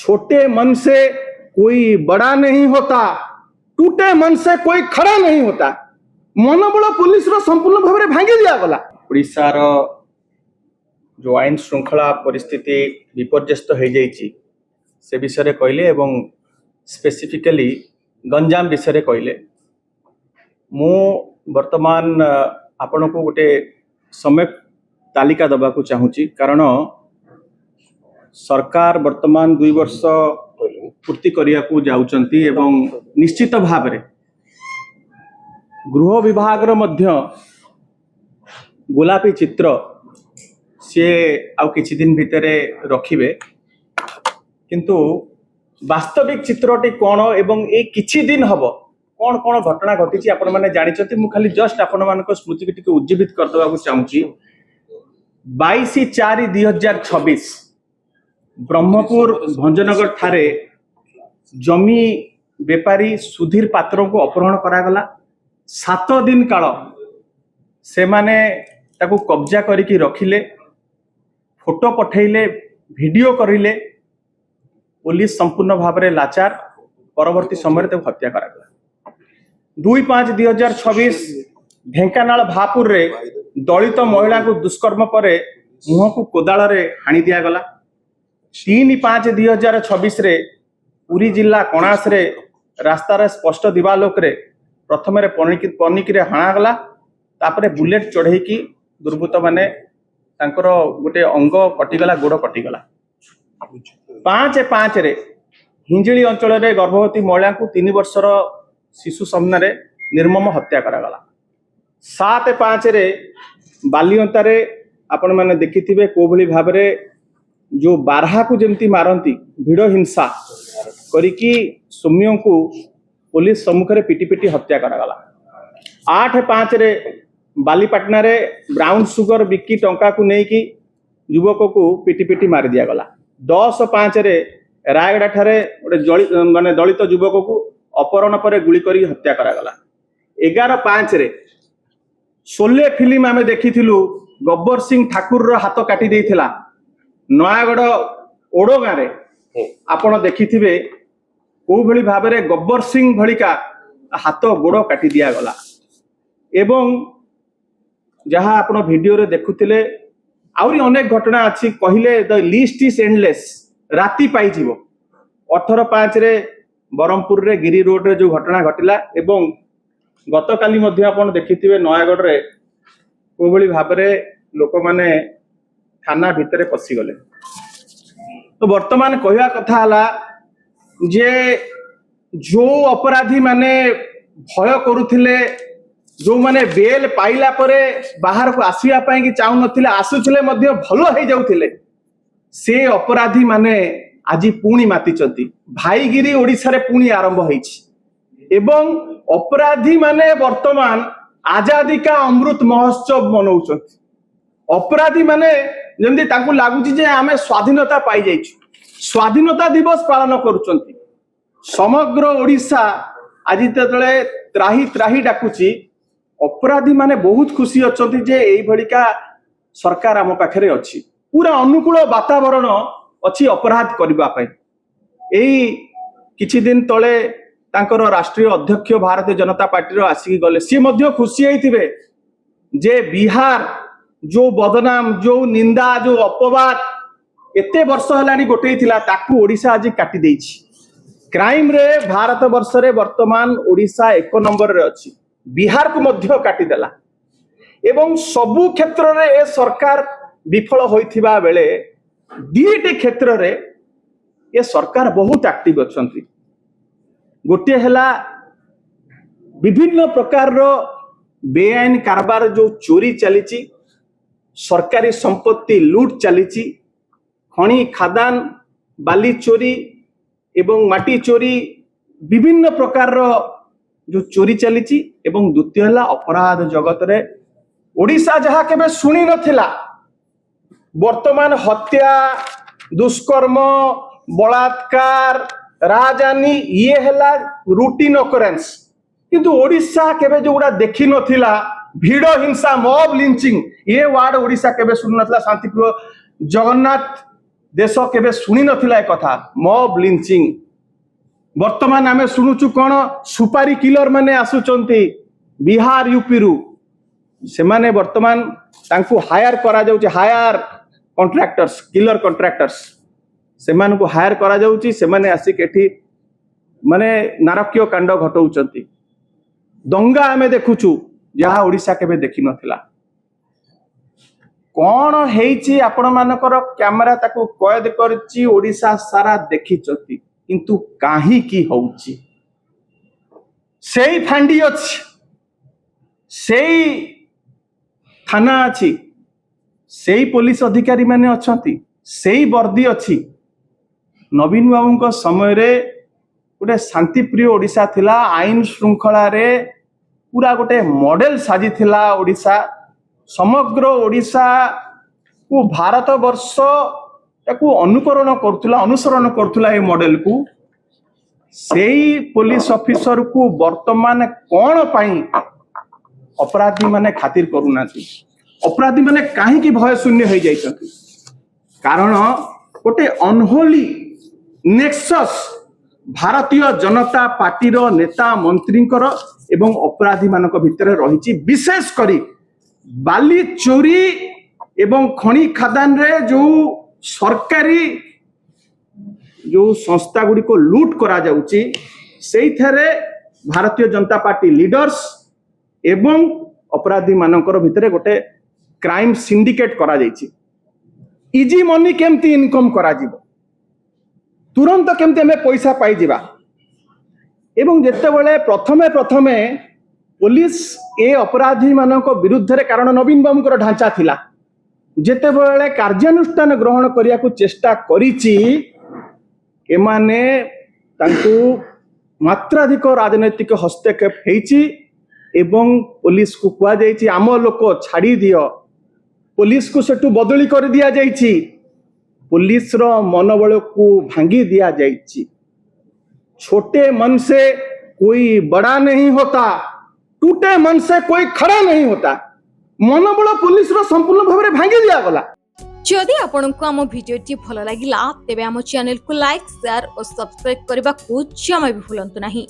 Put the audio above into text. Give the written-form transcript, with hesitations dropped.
छोटे मन से कोई बड़ा नहीं होता, टूटे मन से कोई खड़ा नहीं होता। मनोबल पुलिस रो संपूर्ण भाव में भांगी दिया गला। ओडिशार जो आईन श्रृंखला परिस्थिति विपर्यस्त हो जाइए से विषय कहले एवं स्पेसिफिकली गंजाम विषय कहले मु वर्तमान आपण को गोटे समय तालिका दबा को चाहूँगी कारण सरकार वर्तमान 2 वर्ष पूर्ति करिया को जाउचंती एवं निश्चित भाव में गृह विभाग रो मध्य गोलापी चित्र सी आउ किछि दिन भितरे रखिबे किंतु वास्तविक चित्रटी कौन एवं ए किछि दिन हबो कौन कौन घटना घटी आपण माने जानिचंती। मु खाली जस्ट आपण मानको स्मृति के टिके उज्जीवित कर देबा को चाहूँगी। 22/4/2026 ब्रह्मपुर भंजनगर ठारे जमी बेपारी सुधीर पात्र को अपहरण करागला। 7 दिन काल से माने ताकू कब्जा करिकी रखिले, फोटो पठेले, वीडियो करिले। पुलिस संपूर्ण भाव में लाचार परवर्ती समय हत्या करागला। 2/5/2026 ढेंकानाल भापुर रे दलित महिला को दुष्कर्म पर मुह को कोदाल रे हाणी दिया गला। 3/5/2026 रे पुरी जिला कणास रे रास्तार स्पष्ट दिवालोक रे प्रथम पनिकी रे हाणा गला, तापरे बुलेट चढ़ेकी दुर्बृत्त माने तांकर गोटे अंग कटिगला, गोड़ कटिगला। 5/5 रे हिंजिली अंचल रे गर्भवती महिला को 3 वर्षर शिशु सामने निर्मम हत्या करागला। 7/5 रे बालियंतारे आपण माने देखिथिबे को भली भाव रे जो बारहा को जमती मारंती भिड़ हिंसा करिकी सौम्यों को पुलिस सम्मुख रे पिटी पिटी हत्या करागला। 8/5 रे बालीपाटना रे ब्राउन सुगर बिकी टंका को नेकी युवक को पिटी पिटी मार दिया गला। 10/5 रे रायगढ़ ठारे गोटे माने दलित युवक को अपहरण पर गुली करी हत्या करागला। 11/5 रे शोले फिल्म आमे देखिथिलु गब्बर सिंह ठाकुर रो हाथ काटी देइथिला। नयागढ़ ओडो गाँव रे आपण देखिथिबे को भली भाव में गब्बर सिंह भलिका हाथ गोड़ काटी दिया गला। एवं जहाँ आपण वीडियो रे देखुथिले आउरी अनेक घटना अच्छी कहले द लिस्ट इज एंडलेस। राति पाई जीवो। 18/5 रे बरमपुर रे गिरी रोड रे जो घटना घटिला एवं गतकाली मध्य आपण देखिथिबे नयागढ़ रे को भली भाव में लोक माने थाना भितरे पसी गले। तो वर्तमान कहवा कथा हला जे जो अपराधी माने भय करुथिले, जो माने बेल पाइला परे बाहर को आसिया पाई कि चाहू नथिले, आसुथिले मध्य भलो हे जाउथिले, से अपराधी माने आजी पुणी मातिचंती। भाईगिरी ओडिसा रे पुणी आरंभ होईछि एवं अपराधी माने वर्तमान आजादी का अमृत महोत्सव मनाउछंती। अपराधी माने जेमती ताकू लागुची जे आमे स्वाधीनता पाई जाइछु, स्वाधीनता दिवस पालन करुचंती। समग्र ओडिशा आज तले त्राही त्राही डाकुची। अपराधी माने बहुत खुशी अछंती जे एई भलिका सरकार आम पाखरे अछि। पूरा अनुकूल वातावरण अछि अपराध करबा पई। एई किछि दिन तले तांकर राष्ट्रीय अध्यक्ष भारतीय जनता पार्टी रो आसी गले, सी मध्य खुशी होइथिबे जे बिहार जो बदनाम, जो निंदा, जो अपवाद एते वर्ष हलानी गोटे थिला ताकू ओडिशा आज काटी देइछि। क्राइम रे भारत वर्ष रे वर्तमान ओडिशा 1 नंबर रे अछि। बिहार को मध्य काटी देला एवं सबु क्षेत्र रे ए सरकार विफल होइथिबा बेले दीटी क्षेत्र रे ए सरकार बहुत एक्टिव अछंती। गोटे हला विभिन्न प्रकार रो बेआईन कारबार जो चोरी चलीची, सरकारी संपत्ति लूट चलीची, खणी खादान बाली चोरी एवं माटी चोरी विभिन्न प्रकार रो जो चोरी चलीची एवं द्वितीय हला अपराध जगत रे ओडिशा जहाँ केबे सुनी नथिला वर्तमान हत्या, दुष्कर्म, बलात्कार, राजधानी ये हला रूटीन ऑकरेंस। किंतु ओडिशा केबे जो गुडा देखि नथिला भिड़ हिंसा, मॉब लिंचिंग ये वार्ड ओडिशा केबे सुन नथिला। शांतिप्रिय जगन्नाथ देश केबे सुनी नथिला ए कथा मॉब लिंचिंग। वर्तमान आमे सुनुचु कोन सुपारी किलर माने आसुचंती बिहार यूपी रु से माने वर्तमान तांकु हायर करा जाउची हायर कॉन्ट्रैक्टर्स किलर कॉन्ट्रैक्टर्स से मान को हायर करा जाउची से माने आसी केठी माने नारकीय कांड घटौचंती। दंगा आमे देखुचु जहा ओडिसा केबे देखि नथिला। कौन हेची आपण मानकर कैमरा ताको कैद करची ओडिसा सारा देखिचती किंतु काहे की होउची सेई फांडी अछि सेई थाना अछि सेई पुलिस अधिकारी माने अछंती सेई वर्दी अछि। नवीन बाबू समय रे गोटे शांतिप्रिय ओडिशा थिला आईन श्रृंखला रे पूरा गोटे मॉडल साजी थिला ओडिशा समग्र ओडिशा को भारत वर्ष ताकू अनुसरण करथुला ए मॉडल को सेई पुलिस ऑफिसर को वर्तमान कौन पाई अपराधी माने खातिर करूनाती अपराधी माने काहे की भय शून्य हो जाइछथि कारण गोटे unholy nexus Bharatiya Janata party रो नेता मंत्रींकर एवं अपराधी मानक भितर रहिछि। विशेष करी बाली चोरी एवं खनि खादान रे जो सरकारी जो संस्था गुडी को लूट करा जाउची सेई थरे भारतीय जनता पार्टी लीडर्स एवं अपराधी मानकर भितर गोटे क्राइम सिंडिकेट करा जाइछि। इजी मनी केमती इनकम करा जिवो तुरंत केमती हमें पैसा पाई जिबा एवं जेतेबेले प्रथमे पुलिस ए अपराधी मानक विरुद्ध रे कारण नवीन बाबूकर ढांचा थिला जेतेबेले कार्यानुष्ठान ग्रहण करिया को चेष्टा करिछि एमाने तांकु मात्राधिक राजनैतिक हस्तक्षेप हेछि एवं पुलिस को कुआ जाइछि आम लोक छाड़ी दियो पुलिस को सेटू बदली कर दिया जाइछि पुलिस रो मनोबल को भांगी दिया जाइछि। छोटे मन से कोई बड़ा नहीं होता टूटे मन से कोई खड़ा नहीं होता मनोबल पुलिस रो संपूर्ण भाव में भांगी दिया गला। जदि आपंक आम भिडी भल लगा तेब आम चैनल को लाइक शेयर और सब्सक्राइब करने को जमा भी भूलु नहीं।